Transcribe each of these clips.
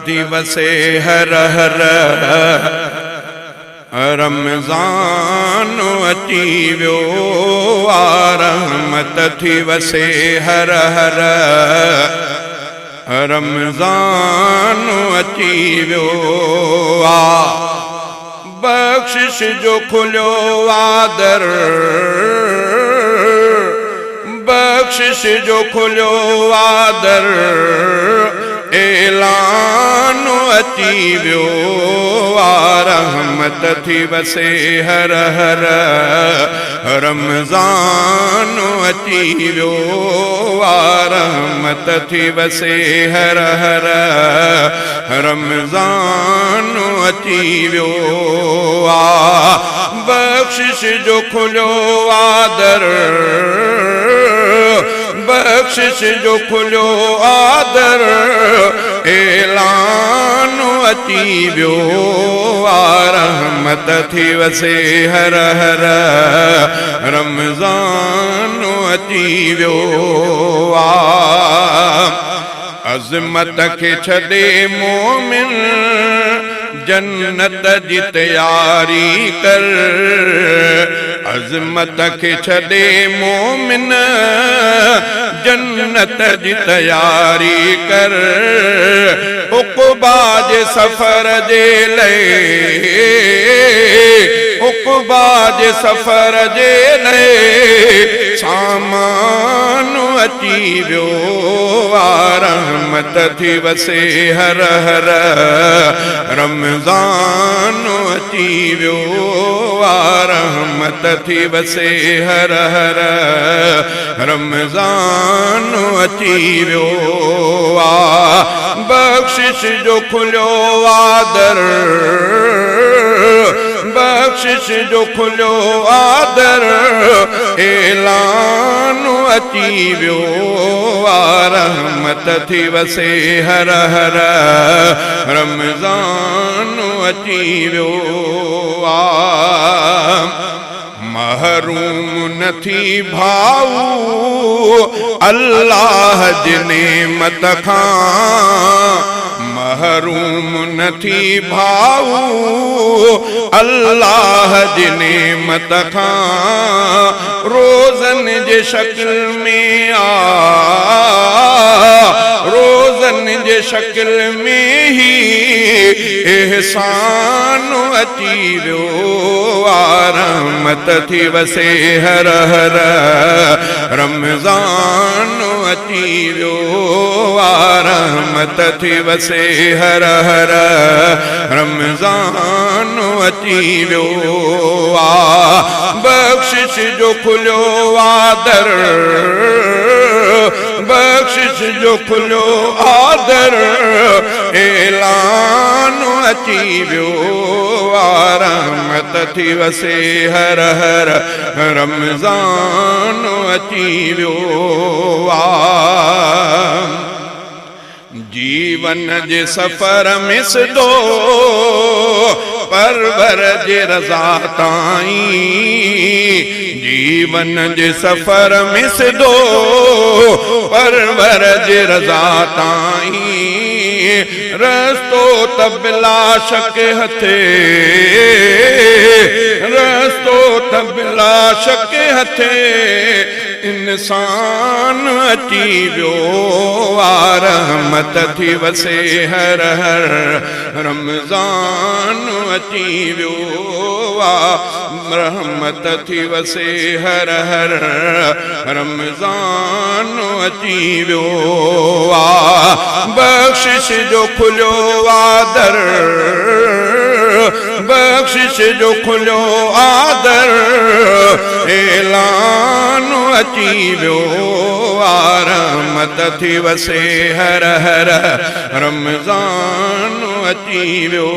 थी वसे हर हर रमज़ान अची वियो रहमत थी वसे हर हर रमज़ान अची वियो बख्शिश जो खुलियो दर बख्शिश जो खुलियो दर ऐलान अची वियो रहमत थी वसे हर हर रमज़ान अची वियो रहमत थी वसे हर हर रमज़ान अची वियो बख्शिश जो खुलियो दर बख्शिश जो खुलियो दर ऐलान अची वियो रहमत थी वसे हर हर रमज़ान अची वियो अज़मत के छॾे मोमिन जन्नत जी तैयारी कर अज़मत के छॾे मोमिन जन्नत जी तैयारी कर उक़बा जे सफ़र जे लए उक़बा जे सफ़र जे लए सामान अची वियो रहमत थी वसे हर हर रमज़ान अची वियो रहमत थी वसे हर हर रमज़ान अची वियो बख्शिश जो खुलियो दर बख्शिश जो खुलियो दर ऐलान अची वियो रहमत थी वसे हर हर रमज़ान अची वियो महरूम न थी भाऊ अल्लाह जी नेमत खां महरूम न थी भाऊ अल्लाह जी नेमत खां रोज़न जे शक्ल में रोज़न जे शक्ल में ही एहसान अची वियो रहमत थी वसे हर हर रमज़ान अची वियो रहमत थी वसे हर हर रमज़ान अची वियो बख्शिश जो खुलियो दर बख्शिश जो खुलियो दर ऐलान अची वियो रहमत थी वसे हर हर रमज़ान अची वियो जीवन जे सफ़र में सिधो परवर जे रज़ा ताईं जीवन जे सफ़र में सिधो परवर जे रज़ा ताईं रस्तो त बिला शक हथे रस्तो त बिला शक हथे इंसान अची वियो रहमत थी वसे हर हर रमज़ान अची वियो रहमत थी वसे हर हर रमज़ान अची वियो बख्शिश जो खुलियो दर बख्शिश जो खुलियो दर ऐलान अची वियो रहमत थी वसे हर हर रमज़ान अची वियो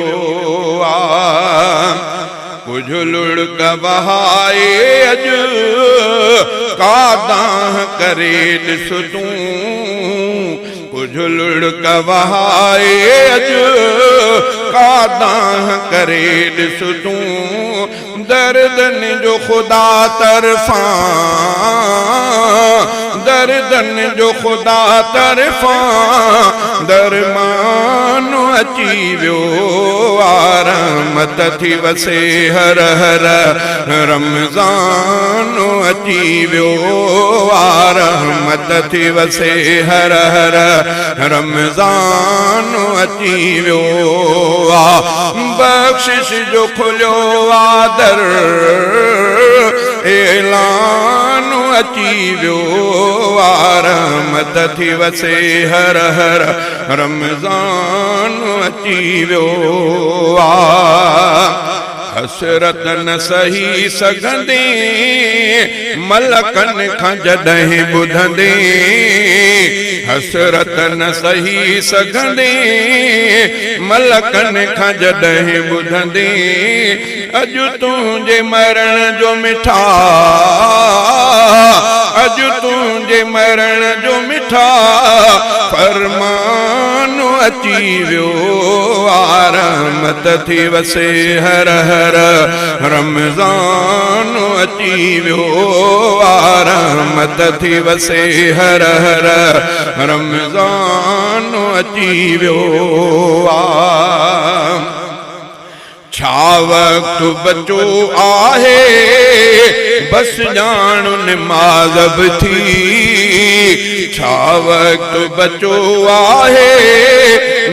कुछ लुढ़क बहाए अज कादां करे ॾिस तूं कुछ लुढ़क बहाए अज कादां करे ॾिस तूं दर्दन जो खुदा तरफा दर्दन जो खुदा तरफा दरमान अची वियो रहमत थी वसे हर हर रमज़ान अची वियो रहमत थी वसे हर हर रमज़ान अची वियो बख्शिश जो खुलियो दर ऐलान अची वियो रहमत थी वसे हर हर रमज़ान अची वियो हसरत न सही सघंदे मलकन खां जॾहिं ॿुधंदे हसरत न सही सघंदे मलकन खां जॾहिं ॿुधंदे अॼु तुंहिंजे मरण जो मिठा अॼु तुंहिंजे मरण जो मिठा फरमान अची वियो रहमत थी वसे हर हर रमज़ान अची वियो रहमत थी वसे हर हर रमज़ान अची वियो छा वक़्तु बचो आहे बस ॼाण निमाज़ बि थी छा वक़्तु बचो आहे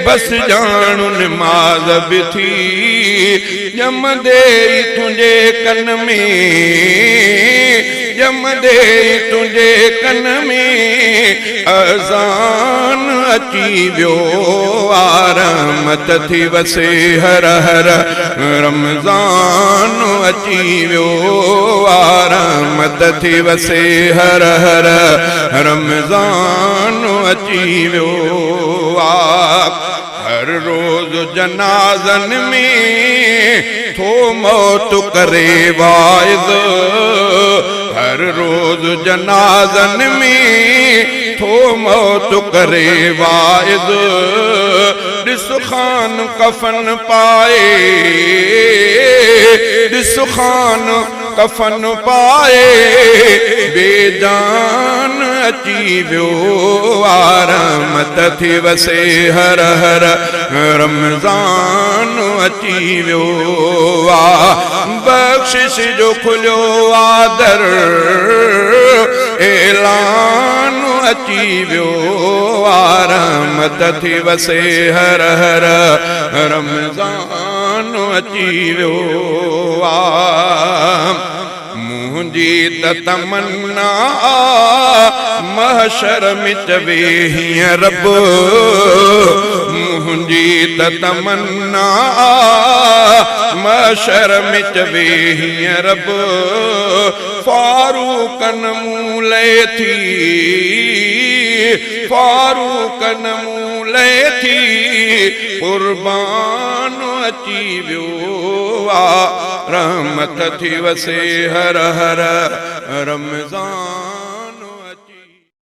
बस ॼाण निमाज़ बि थी ॼमंदे तुंहिंजे कन में ॼमंदे तुंहिंजे कन में अज़ान अची वियो रहमत थी वसे हर हर रमज़ान अची वियो रहमत थी वसे हर हर रमज़ान अची वियो हर रोज़ जनाज़न में थो मौत करे वाइज़ हर रोज़ जनाज़न में थो मौत करे वाइज़ ॾिस ख़ान कफ़न पाए ॾिस ख़ान कफ़न पाए बेजान अची वियो रहमत थी वसे हर हर रमज़ान अची वियो बख्शिश जो खुलियो दर ऐलान अची वियो रहमत थी वसे हर हर रमज़ान अची वियो मुंहिंजी त तमन्ना महशर में चवे हीअं रब मुंहिंजी त तमन्ना महशर में चवे हीअं रब फारूकन मूं लए थी फारूकन मूं लए थी कुर्बान अची वियो रहमत थी वसे हर हर रमज़ान